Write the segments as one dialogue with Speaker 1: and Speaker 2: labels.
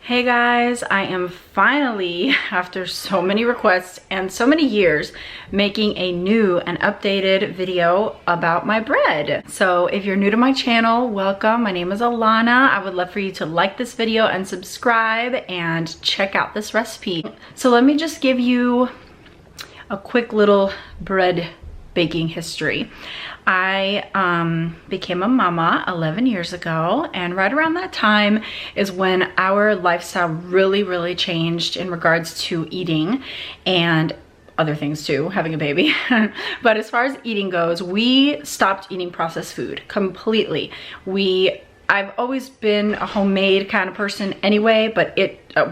Speaker 1: Hey guys, I am finally, after so many requests and so many years, making a new and updated video about my bread. So if you're new to my channel, welcome. My name is Alana. I would love for you to like this video and subscribe and check out this recipe. So let me just give you a quick little bread baking history. I became a mama 11 years ago, and right around that time is when our lifestyle really changed in regards to eating and other things too, having a baby. But as far as eating goes, we stopped eating processed food completely. I've always been a homemade kind of person anyway, but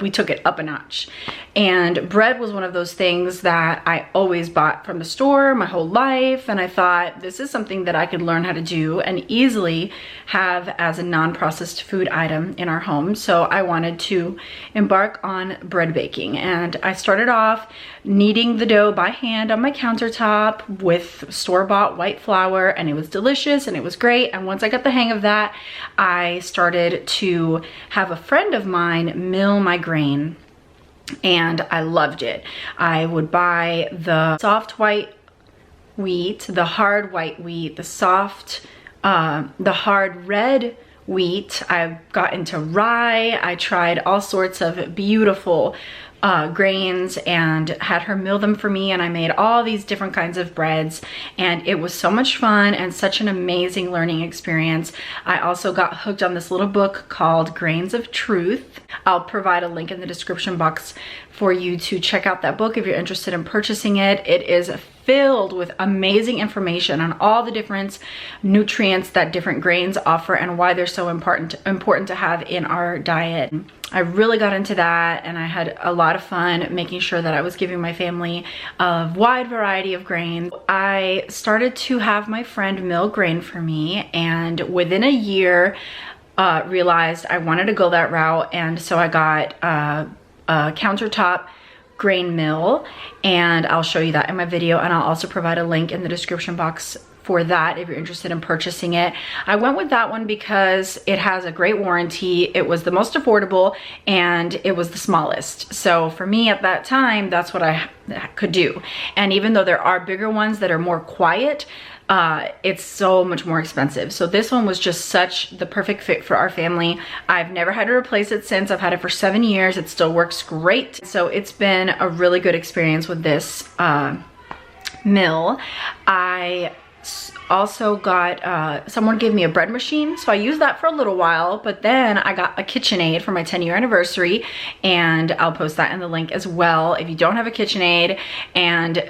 Speaker 1: we took it up a notch. And bread was one of those things that I always bought from the store my whole life. And I thought this is something that I could learn how to do and easily have as a non-processed food item in our home. So I wanted to embark on bread baking. And I started off kneading the dough by hand on my countertop with store-bought white flour, and it was delicious and it was great. And once I got the hang of that, I started to have a friend of mine mill my grain, and I loved it. I would buy the soft white wheat, the hard white wheat, the hard red wheat. I got into rye. I tried all sorts of beautiful grains and had her mill them for me, and I made all these different kinds of breads, and it was so much fun and such an amazing learning experience. I also got hooked on this little book called Grains of Truth. I'll provide a link in the description box for you to check out that book if you're interested in purchasing it. It is filled with amazing information on all the different nutrients that different grains offer and why they're so important to have in our diet. I really got into that, and I had a lot of fun making sure that I was giving my family a wide variety of grains. I started to have my friend mill grain for me, and within a year realized I wanted to go that route, and so I got a countertop grain mill, and I'll show you that in my video, and I'll also provide a link in the description box for that if you're interested in purchasing it. I went with that one because it has a great warranty, it was the most affordable, and it was the smallest. So for me at that time, that's what I could do. And even though there are bigger ones that are more quiet, it's so much more expensive. So this one was just such the perfect fit for our family. I've never had to replace it since. I've had it for 7 years. It still works great. So it's been a really good experience with this mill. I also got, someone gave me a bread machine, so I used that for a little while, but then I got a KitchenAid for my 10-year anniversary, and I'll post that in the link as well. If you don't have a KitchenAid and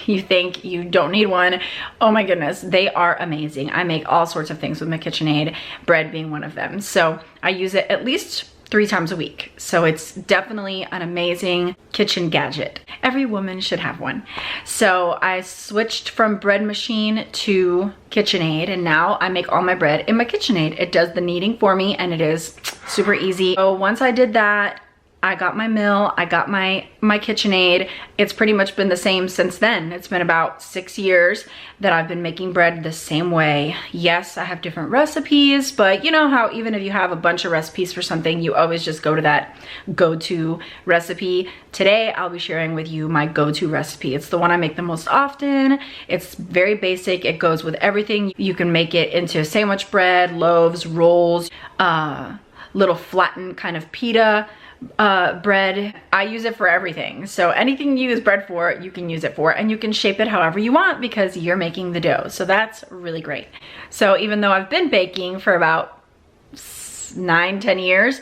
Speaker 1: you think you don't need one, oh my goodness, they are amazing. I make all sorts of things with my KitchenAid, bread being one of them. So I use it at least 3 times a week. So it's definitely an amazing kitchen gadget. Every woman should have one. So I switched from bread machine to KitchenAid, and now I make all my bread in my KitchenAid. It does the kneading for me, and it is super easy. So once I did that, I got my mill, I got my KitchenAid. It's pretty much been the same since then. It's been about 6 years that I've been making bread the same way. Yes, I have different recipes, but you know how even if you have a bunch of recipes for something, you always just go to that go-to recipe. Today, I'll be sharing with you my go-to recipe. It's the one I make the most often. It's very basic. It goes with everything. You can make it into sandwich bread, loaves, rolls, little flattened kind of pita bread. I use it for everything. So anything you use bread for, you can use it for, and you can shape it however you want because you're making the dough. So that's really great. So even though I've been baking for about 9-10 years,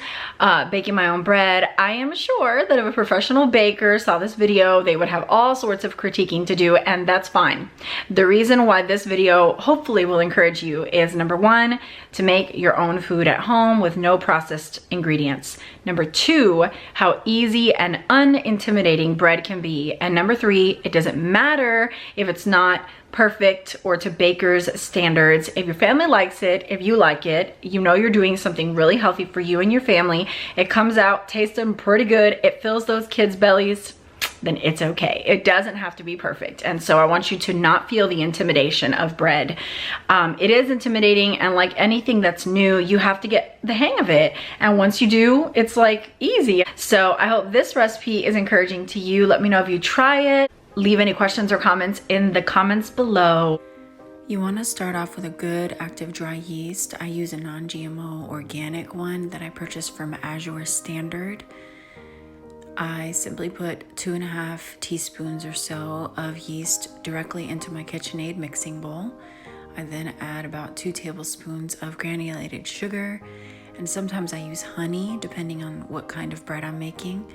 Speaker 1: baking my own bread, I am sure that if a professional baker saw this video, they would have all sorts of critiquing to do, and that's fine. The reason why this video hopefully will encourage you is, number 1, to make your own food at home with no processed ingredients. Number 2, how easy and unintimidating bread can be. And number 3, it doesn't matter if it's not perfect or to baker's standards. If your family likes it, if you like it, you know you're doing something really healthy for you and your family. It comes out tasting pretty good. It fills those kids' bellies. then it's okay. It doesn't have to be perfect. And so I want you to not feel the intimidation of bread. It is intimidating, and like anything that's new, you have to get the hang of it. And once you do, it's like easy. So I hope this recipe is encouraging to you. Let me know if you try it. Leave any questions or comments in the comments below. You want to start off with a good active dry yeast. I use a non-GMO organic one that I purchased from Azure Standard. I simply put 2.5 teaspoons or so of yeast directly into my KitchenAid mixing bowl. I then add about 2 tablespoons of granulated sugar, and sometimes I use honey depending on what kind of bread I'm making.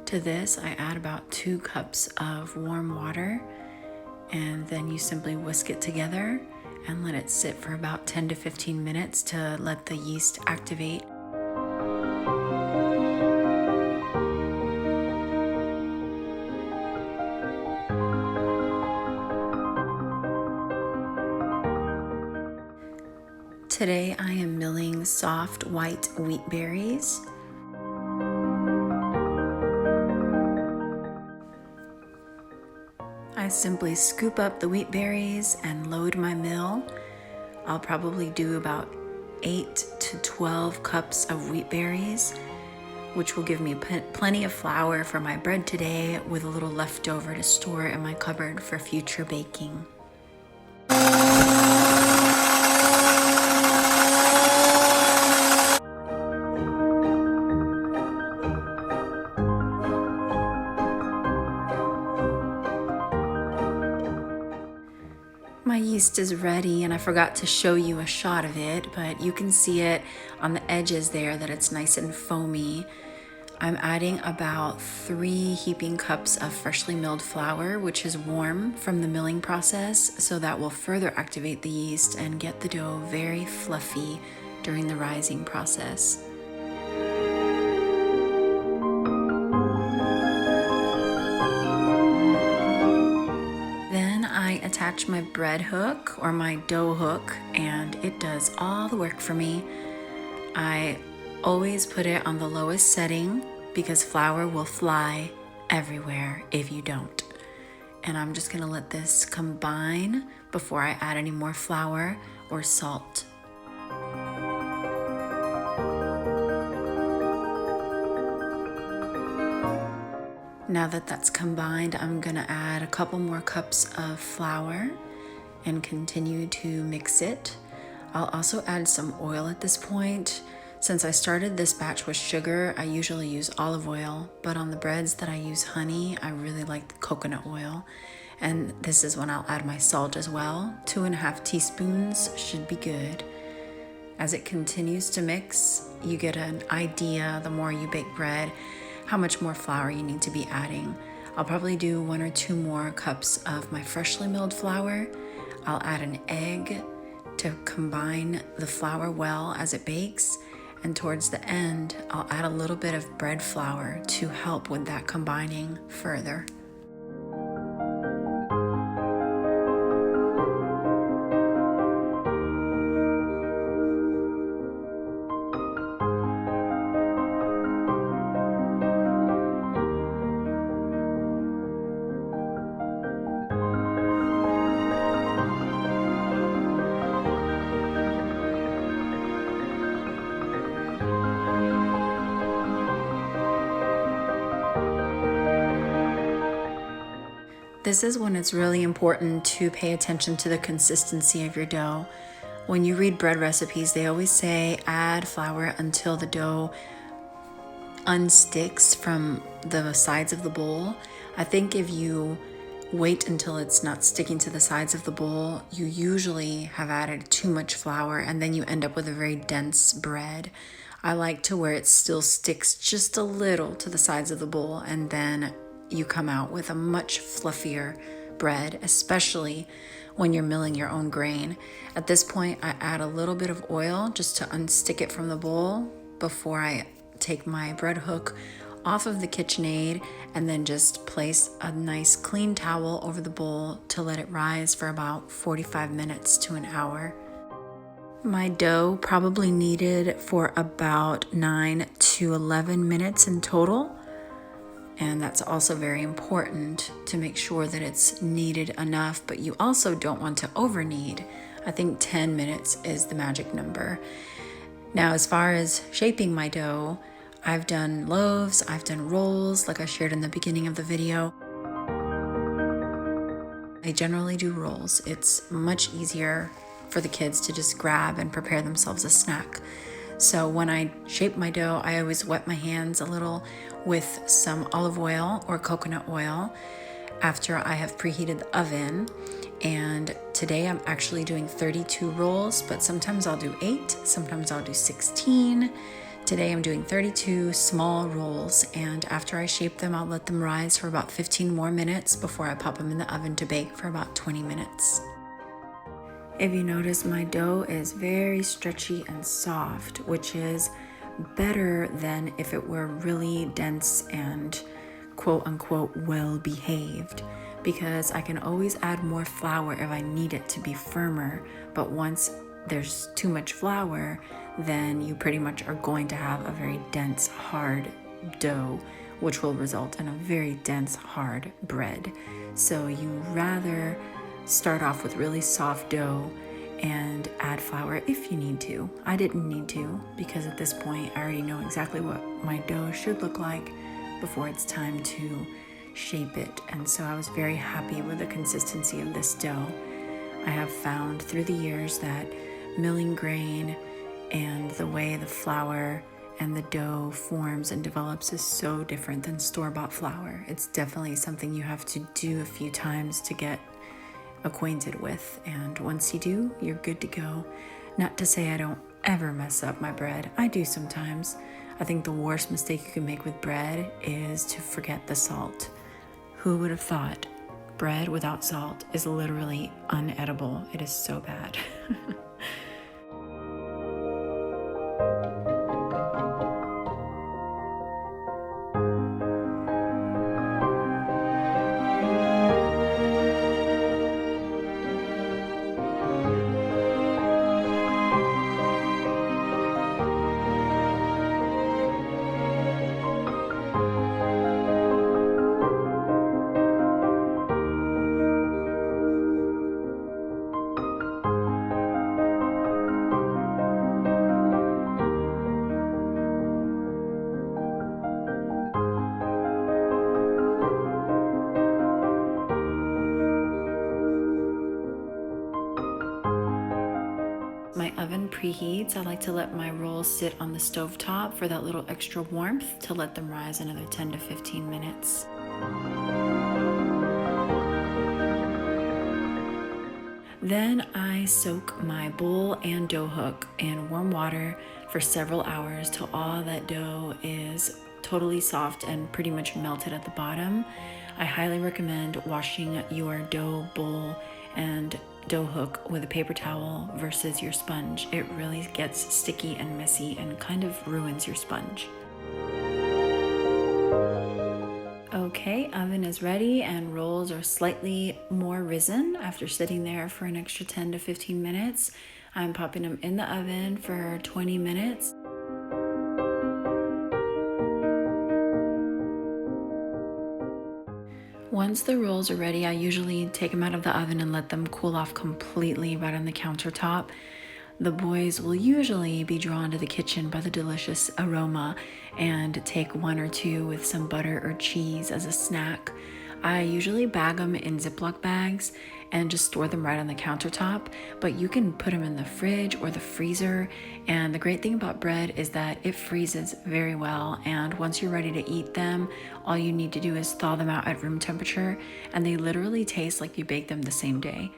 Speaker 1: To this, I add about 2 cups of warm water, and then you simply whisk it together and let it sit for about 10 to 15 minutes to let the yeast activate. Today I am milling soft white wheat berries. I simply scoop up the wheat berries and load my mill. I'll probably do about 8 to 12 cups of wheat berries, which will give me plenty of flour for my bread today, with a little leftover to store in my cupboard for future baking. My yeast is ready, and I forgot to show you a shot of it, but you can see it on the edges there that it's nice and foamy. I'm adding about 3 heaping cups of freshly milled flour, which is warm from the milling process, so that will further activate the yeast and get the dough very fluffy during the rising process. I attach my bread hook or my dough hook, and it does all the work for me. I always put it on the lowest setting because flour will fly everywhere if you don't. And I'm just gonna let this combine before I add any more flour or salt. Now that that's combined, I'm gonna add a couple more cups of flour and continue to mix it. I'll also add some oil at this point. Since I started this batch with sugar, I usually use olive oil, but on the breads that I use honey, I really like the coconut oil. And this is when I'll add my salt as well. 2.5 teaspoons should be good. As it continues to mix, you get an idea, the more you bake bread, how much more flour you need to be adding. I'll probably do 1 or 2 more cups of my freshly milled flour. I'll add an egg to combine the flour well as it bakes. And towards the end, I'll add a little bit of bread flour to help with that combining further. This is when it's really important to pay attention to the consistency of your dough. When you read bread recipes, they always say add flour until the dough unsticks from the sides of the bowl. I think if you wait until it's not sticking to the sides of the bowl, you usually have added too much flour, and then you end up with a very dense bread. I like to where it still sticks just a little to the sides of the bowl, and then you come out with a much fluffier bread, especially when you're milling your own grain. At this point, I add a little bit of oil just to unstick it from the bowl before I take my bread hook off of the KitchenAid, and then just place a nice clean towel over the bowl to let it rise for about 45 minutes to an hour. My dough probably kneaded for about 9 to 11 minutes in total. And that's also very important to make sure that it's kneaded enough, but you also don't want to over knead. I think 10 minutes is the magic number. Now, as far as shaping my dough, I've done loaves, I've done rolls, like I shared in the beginning of the video. I generally do rolls. It's much easier for the kids to just grab and prepare themselves a snack. So when I shape my dough, I always wet my hands a little with some olive oil or coconut oil after I have preheated the oven. And today I'm actually doing 32 rolls, but sometimes I'll do 8, sometimes I'll do 16. Today I'm doing 32 small rolls, and after I shape them, I'll let them rise for about 15 more minutes before I pop them in the oven to bake for about 20 minutes. If you notice, my dough is very stretchy and soft, which is better than if it were really dense and quote unquote well behaved, because I can always add more flour if I need it to be firmer. But once there's too much flour, then you pretty much are going to have a very dense, hard dough, which will result in a very dense, hard bread. So you rather start off with really soft dough and add flour if you need to. I didn't need to, because at this point I already know exactly what my dough should look like before it's time to shape it. And so I was very happy with the consistency of this dough. I have found through the years that milling grain and the way the flour and the dough forms and develops is so different than store-bought flour. It's definitely something you have to do a few times to get acquainted with, and once you do, you're good to go. Not to say I don't ever mess up my bread. I do sometimes. I think the worst mistake you can make with bread is to forget the salt. Who would have thought bread without salt is literally unedible? It is so bad. My oven preheats. I like to let my rolls sit on the stove top for that little extra warmth to let them rise another 10 to 15 minutes. Then I soak my bowl and dough hook in warm water for several hours till all that dough is totally soft and pretty much melted at the bottom. I highly recommend washing your dough bowl and dough hook with a paper towel versus your sponge. It really gets sticky and messy and kind of ruins your sponge. Okay, oven is ready and rolls are slightly more risen after sitting there for an extra 10 to 15 minutes. I'm popping them in the oven for 20 minutes. Once the rolls are ready, I usually take them out of the oven and let them cool off completely right on the countertop. The boys will usually be drawn to the kitchen by the delicious aroma and take one or two with some butter or cheese as a snack. I usually bag them in Ziploc bags and just store them right on the countertop, but you can put them in the fridge or the freezer. And the great thing about bread is that it freezes very well, and once you're ready to eat them, all you need to do is thaw them out at room temperature, and they literally taste like you baked them the same day.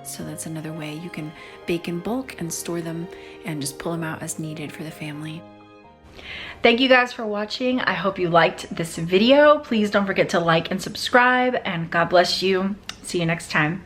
Speaker 1: So that's another way you can bake in bulk and store them and just pull them out as needed for the family. Thank you guys for watching. I hope you liked this video. Please don't forget to like and subscribe, and God bless you. See you next time.